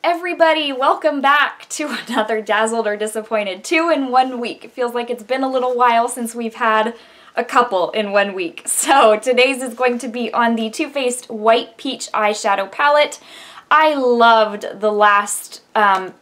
Everybody, welcome back to another Dazzled or Disappointed 2 in 1 week. It feels like it's been a little while since we've had a couple in 1 week. So today's is going to be on the Too Faced White Peach Eyeshadow Palette. I loved the last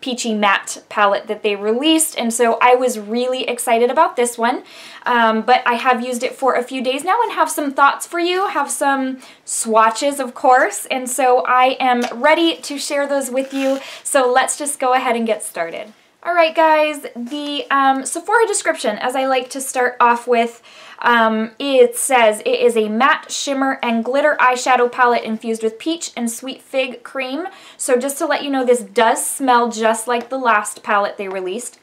Peachy Matte palette that they released, and so I was really excited about this one. But I have used it for a few days now and have some thoughts for you, have some swatches, of course, and so I am ready to share those with you. So let's just go ahead and get started. Alright guys, the Sephora description, as I like to start off with, it says it is a matte shimmer and glitter eyeshadow palette infused with peach and sweet fig cream. So just to let you know, this does smell just like the last palette they released.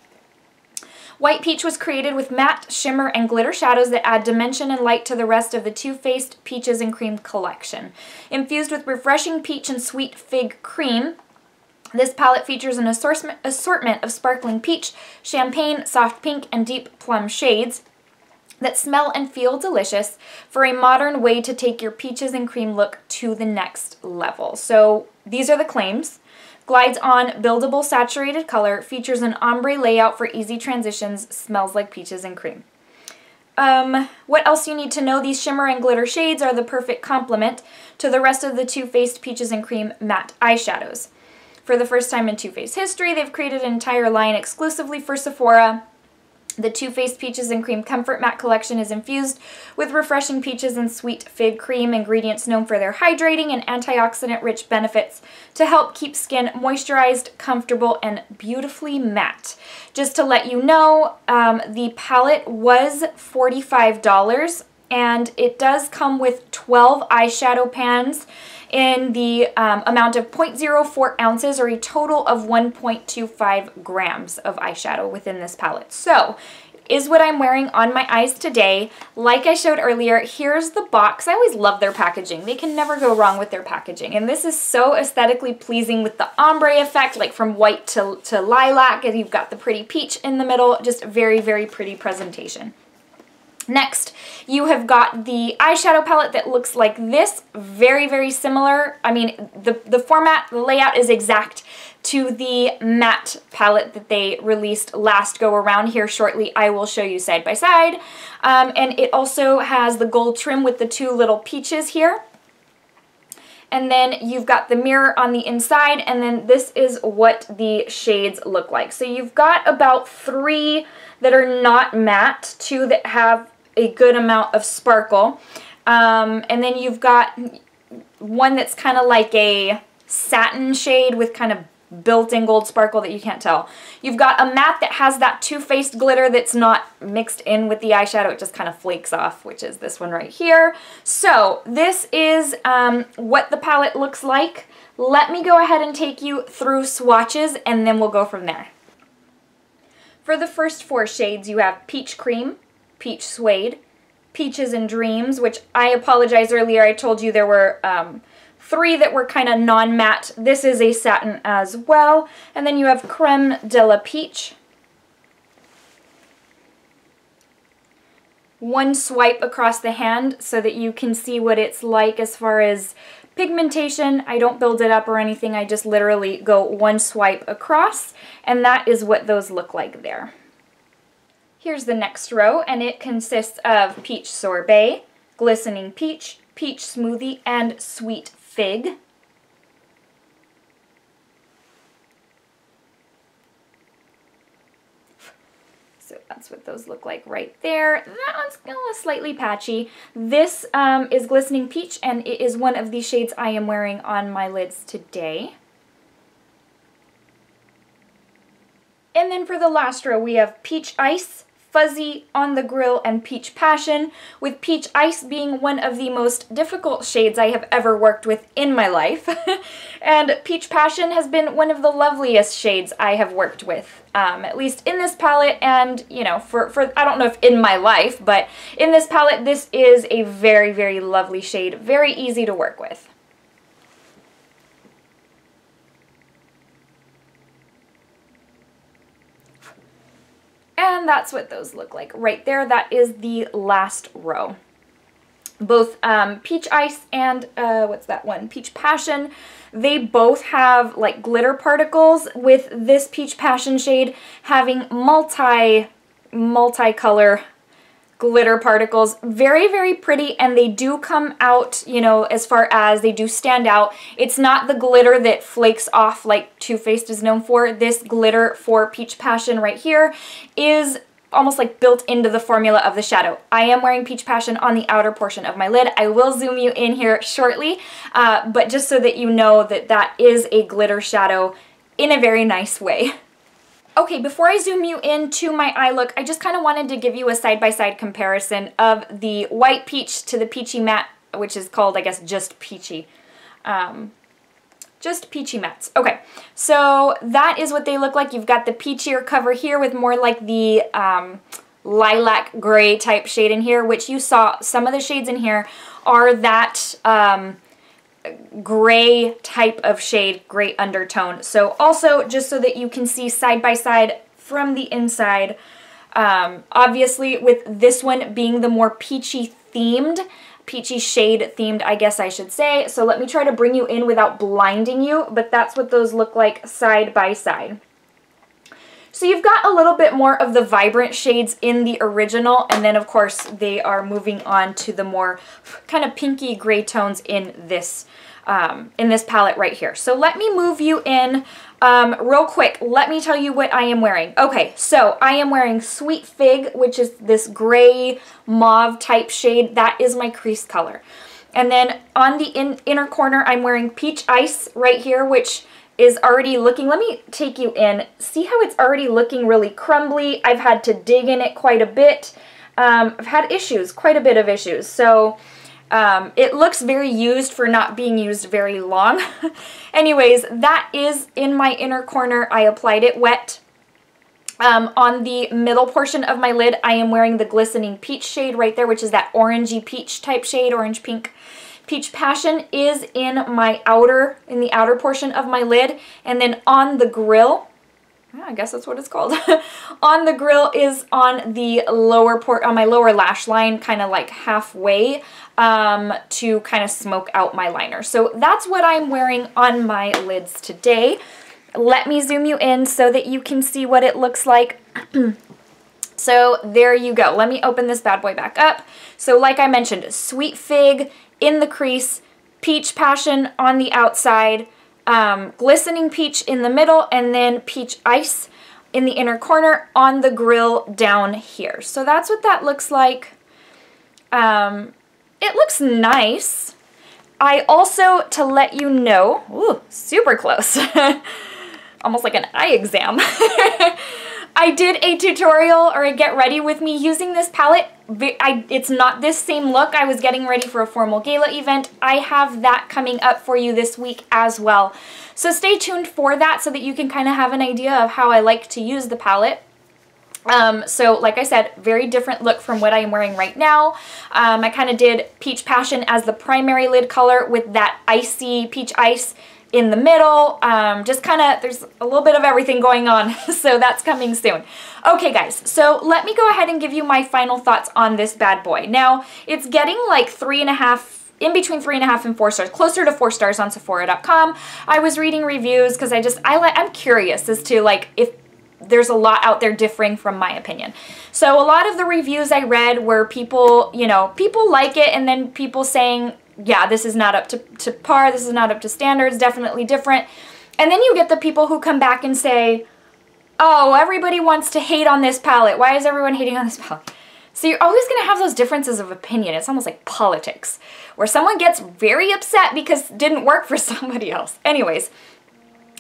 White Peach was created with matte, shimmer, and glitter shadows that add dimension and light to the rest of the Too Faced Peaches and Cream collection. Infused with refreshing peach and sweet fig cream, this palette features an assortment of sparkling peach, champagne, soft pink, and deep plum shades that smell and feel delicious for a modern way to take your peaches and cream look to the next level. So these are the claims. Glides on buildable saturated color, features an ombre layout for easy transitions, smells like peaches and cream. What else you need to know? These shimmer and glitter shades are the perfect complement to the rest of the Too Faced Peaches and Cream matte eyeshadows. For the first time in Too Faced history, they've created an entire line exclusively for Sephora. The Too Faced Peaches and Cream Comfort Matte Collection is infused with refreshing peaches and sweet fig cream, ingredients known for their hydrating and antioxidant-rich benefits to help keep skin moisturized, comfortable, and beautifully matte. Just to let you know, the palette was $45, and it does come with 12 eyeshadow pans in the amount of 0.04 ounces, or a total of 1.25 grams of eyeshadow within this palette. So, is what I'm wearing on my eyes today. Like I showed earlier, here's the box. I always love their packaging. They can never go wrong with their packaging. And this is so aesthetically pleasing with the ombre effect, like from white to lilac, and you've got the pretty peach in the middle. Just very, very pretty presentation. Next, you have got the eyeshadow palette that looks like this, very, very similar. I mean, the format, the layout is exact to the matte palette that they released last go around. Here shortly, I will show you side by side. And it also has the gold trim with the two little peaches here. And then you've got the mirror on the inside, and then this is what the shades look like. So you've got about 3 that are not matte, 2 that have a good amount of sparkle, and then you've got one that's kind of like a satin shade with kind of built-in gold sparkle that you can't tell. You've got a matte that has that Too Faced glitter that's not mixed in with the eyeshadow, it just kind of flakes off, which is this one right here. So this is what the palette looks like. Let me go ahead and take you through swatches, and then we'll go from there. For the first 4 shades, you have Peach Cream, Peach Suede, Peaches and Dreams, which I apologize earlier, I told you there were 3 that were kind of non-matte. This is a satin as well. And then you have Creme de la Peach. One swipe across the hand so that you can see what it's like as far as pigmentation. I don't build it up or anything, I just literally go one swipe across, and that is what those look like there. Here's the next row, and it consists of Peach Sorbet, Glistening Peach, Peach Smoothie, and Sweet Fig. So that's what those look like right there. That one's still slightly patchy. This is Glistening Peach, and it is one of the shades I am wearing on my lids today. And then for the last row, we have Peach Ice, Fuzzy, On the Grill, and Peach Passion, with Peach Ice being one of the most difficult shades I have ever worked with in my life. And Peach Passion has been one of the loveliest shades I have worked with, at least in this palette, and, you know, for I don't know if in my life, but in this palette, this is a very, very lovely shade, very easy to work with. And that's what those look like right there. That is the last row. Both Peach Ice and, what's that one? Peach Passion. They both have like glitter particles, with this Peach Passion shade having multi-color glitter particles. Very, very pretty, and they do come out, you know, as far as they do stand out. It's not the glitter that flakes off like Too Faced is known for. This glitter for Peach Passion right here is almost like built into the formula of the shadow. I am wearing Peach Passion on the outer portion of my lid. I will zoom you in here shortly, but just so that you know that that is a glitter shadow in a very nice way. Okay, before I zoom you into my eye look, I just kind of wanted to give you a side-by-side comparison of the white peach to the peachy matte, which is called, I guess, just peachy. Just peachy mattes. Okay, so that is what they look like. You've got the peachier cover here with more like the lilac gray type shade in here, which you saw some of the shades in here are that gray type of shade, gray undertone. So also, just so that you can see side by side from the inside, obviously with this one being the more peachy shade themed, I guess I should say. So let me try to bring you in without blinding you, but that's what those look like side by side. So you've got a little bit more of the vibrant shades in the original, and then of course they are moving on to the more kind of pinky gray tones in this palette right here. So let me move you in real quick. Let me tell you what I am wearing. Okay, so I am wearing Sweet Fig, which is this gray mauve type shade. That is my crease color. And then on the inner corner, I'm wearing Peach Ice right here, which is already looking, let me take you in. See how it's already looking really crumbly? I've had to dig in it quite a bit. I've had issues, quite a bit of issues. So it looks very used for not being used very long. Anyways, that is in my inner corner. I applied it wet. On the middle portion of my lid, I am wearing the Glistening Peach shade right there, which is that orangey peach type shade, orange pink. Peach Passion is in the outer portion of my lid, and then on the grill, I guess that's what it's called. On the grill is on the on my lower lash line, kind of like halfway, to kind of smoke out my liner. So that's what I'm wearing on my lids today. Let me zoom you in so that you can see what it looks like. So there you go. Let me open this bad boy back up. So like I mentioned, Sweet Fig in the crease, Peach Passion on the outside, Glistening Peach in the middle, and then Peach Ice in the inner corner on the grill down here. So that's what that looks like. It looks nice. I also, to let you know, ooh, super close, almost like an eye exam. I did a tutorial or a get ready with me using this palette. It's not this same look. I was getting ready for a formal gala event. I have that coming up for you this week as well. So stay tuned for that so that you can kind of have an idea of how I like to use the palette. So like I said, very different look from what I am wearing right now. I kind of did Peach Passion as the primary lid color with that icy Peach Ice in the middle. Just kind of, there's a little bit of everything going on, so that's coming soon. Okay guys, so let me go ahead and give you my final thoughts on this bad boy. Now, it's getting like 3.5, in between 3.5 and 4 stars, closer to 4 stars on Sephora.com. I was reading reviews because I'm curious as to like if there's a lot out there differing from my opinion. So a lot of the reviews I read were people, you know, people like it, and then people saying, yeah, this is not up to par, this is not up to standards, definitely different. And then you get the people who come back and say, oh, everybody wants to hate on this palette. Why is everyone hating on this palette? So you're always going to have those differences of opinion. It's almost like politics, where someone gets very upset because it didn't work for somebody else. Anyways,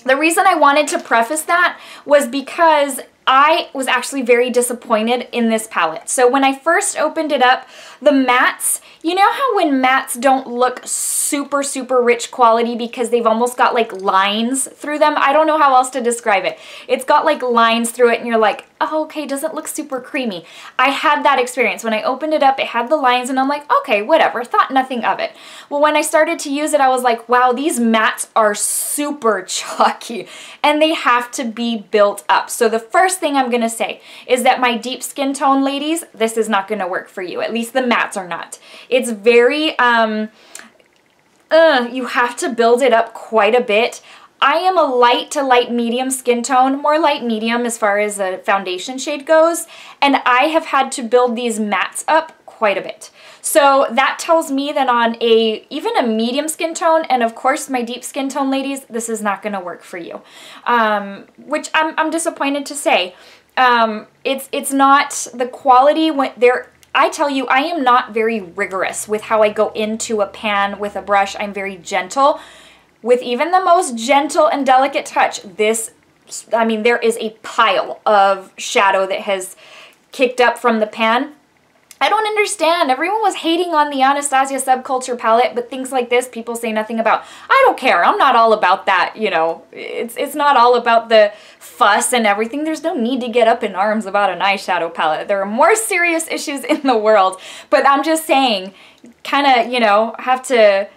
the reason I wanted to preface that was because I was actually very disappointed in this palette. So when I first opened it up, the mattes, you know how when mattes don't look super, super rich quality because they've almost got like lines through them? I don't know how else to describe it. It's got like lines through it and you're like, oh, okay, doesn't look super creamy. I had that experience. When I opened it up, it had the lines and I'm like, okay, whatever, thought nothing of it. Well, when I started to use it, I was like, wow, these mattes are super chalky and they have to be built up. So the first thing I'm gonna say is that my deep skin tone ladies, this is not gonna work for you. At least the mattes are not. It's very, you have to build it up quite a bit. I am a light to light medium skin tone, more light medium as far as a foundation shade goes, and I have had to build these mattes up quite a bit. So that tells me that on even a medium skin tone, and of course my deep skin tone ladies, this is not gonna work for you. Which I'm disappointed to say. It's not the quality when I tell you, I am not very rigorous with how I go into a pan with a brush. I'm very gentle. With even the most gentle and delicate touch, I mean, there is a pile of shadow that has kicked up from the pan. I don't understand. Everyone was hating on the Anastasia Subculture palette, but things like this, people say nothing about. I don't care. I'm not all about that, you know. It's not all about the fuss and everything. There's no need to get up in arms about an eyeshadow palette. There are more serious issues in the world, but I'm just saying, kind of, you know, have to...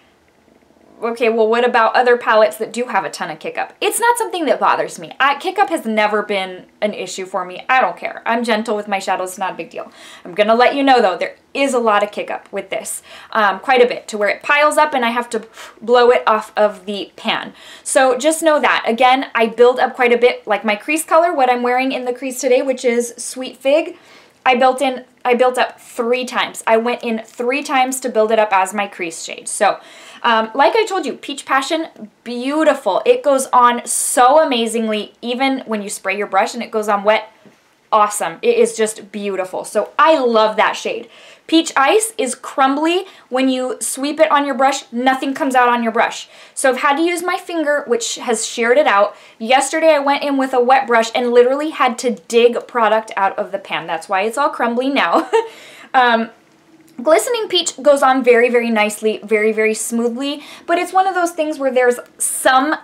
Okay, well, what about other palettes that do have a ton of kick up? It's not something that bothers me. Kick up has never been an issue for me. I don't care. I'm gentle with my shadows. It's not a big deal. I'm going to let you know, though, there is a lot of kick up with this. Quite a bit, to where it piles up and I have to blow it off of the pan. So just know that. Again, I build up quite a bit. Like my crease color, what I'm wearing in the crease today, which is Sweet Fig, I built up 3 times. I went in 3 times to build it up as my crease shade. So, like I told you, Peach Passion, beautiful. It goes on so amazingly, even when you spray your brush and it goes on wet. Awesome. It is just beautiful. So I love that shade. Peach Ice is crumbly. When you sweep it on your brush, nothing comes out on your brush. So I've had to use my finger, which has sheared it out. Yesterday I went in with a wet brush and literally had to dig product out of the pan. That's why it's all crumbly now. Glistening Peach goes on very, very nicely, very, very smoothly, but it's one of those things where there's some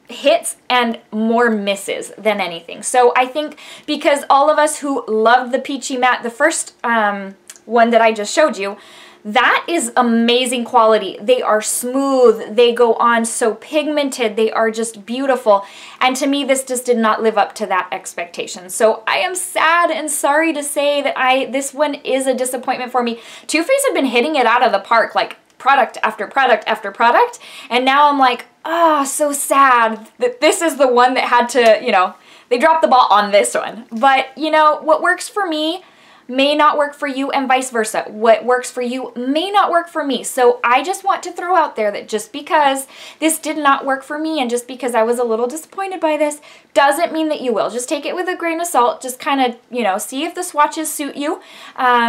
hits and more misses than anything. So I think because all of us who loved the Peachy Matte, the first one that I just showed you, that is amazing quality. They are smooth. They go on so pigmented. They are just beautiful. And to me, this just did not live up to that expectation. So I am sad and sorry to say that this one is a disappointment for me. Too Faced had been hitting it out of the park, like product after product after product. And now I'm like, oh, so sad that this is the one that had to, you know, they dropped the ball on this one. But, you know, what works for me may not work for you and vice versa. What works for you may not work for me. So I just want to throw out there that just because this did not work for me and just because I was a little disappointed by this doesn't mean that you will. Just take it with a grain of salt. Just kind of, you know, see if the swatches suit you.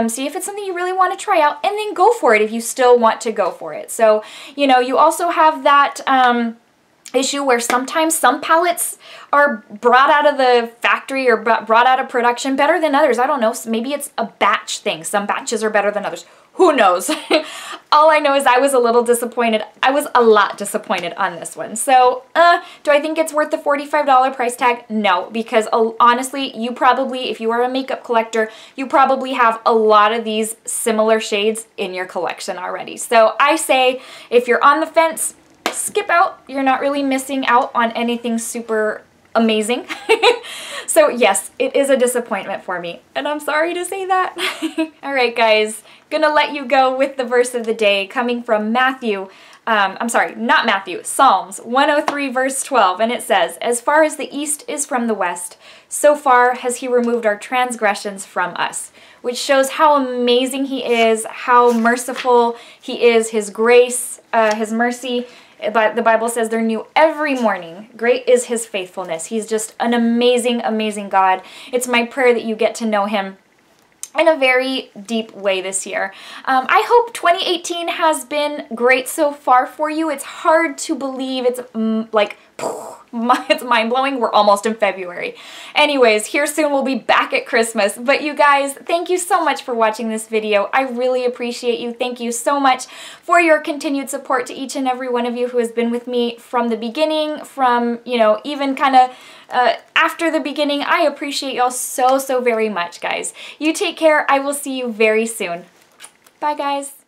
See if it's something you really want to try out, and then go for it if you still want to go for it. So, you know, you also have that issue where sometimes some palettes are brought out of the factory or brought out of production better than others. I don't know. Maybe it's a batch thing. Some batches are better than others. Who knows? All I know is I was a little disappointed. I was a lot disappointed on this one. So, do I think it's worth the $45 price tag? No, because honestly, you probably, if you are a makeup collector, you probably have a lot of these similar shades in your collection already. So I say, if you're on the fence, skip out. You're not really missing out on anything super amazing. So yes, it is a disappointment for me, and I'm sorry to say that. All right, guys, gonna let you go with the verse of the day coming from Psalms 103 verse 12, and it says, "As far as the east is from the west, so far has he removed our transgressions from us," which shows how amazing he is, how merciful he is, his grace, his mercy. But the Bible says they're new every morning. Great is his faithfulness. He's just an amazing, amazing God. It's my prayer that you get to know him in a very deep way this year. I hope 2018 has been great so far for you. It's hard to believe it's like It's mind-blowing. We're almost in February. Anyways, here soon we'll be back at Christmas. But you guys, thank you so much for watching this video. I really appreciate you. Thank you so much for your continued support to each and every one of you who has been with me from the beginning, from, you know, even kind of after the beginning. I appreciate y'all so, so very much, guys. You take care. I will see you very soon. Bye, guys.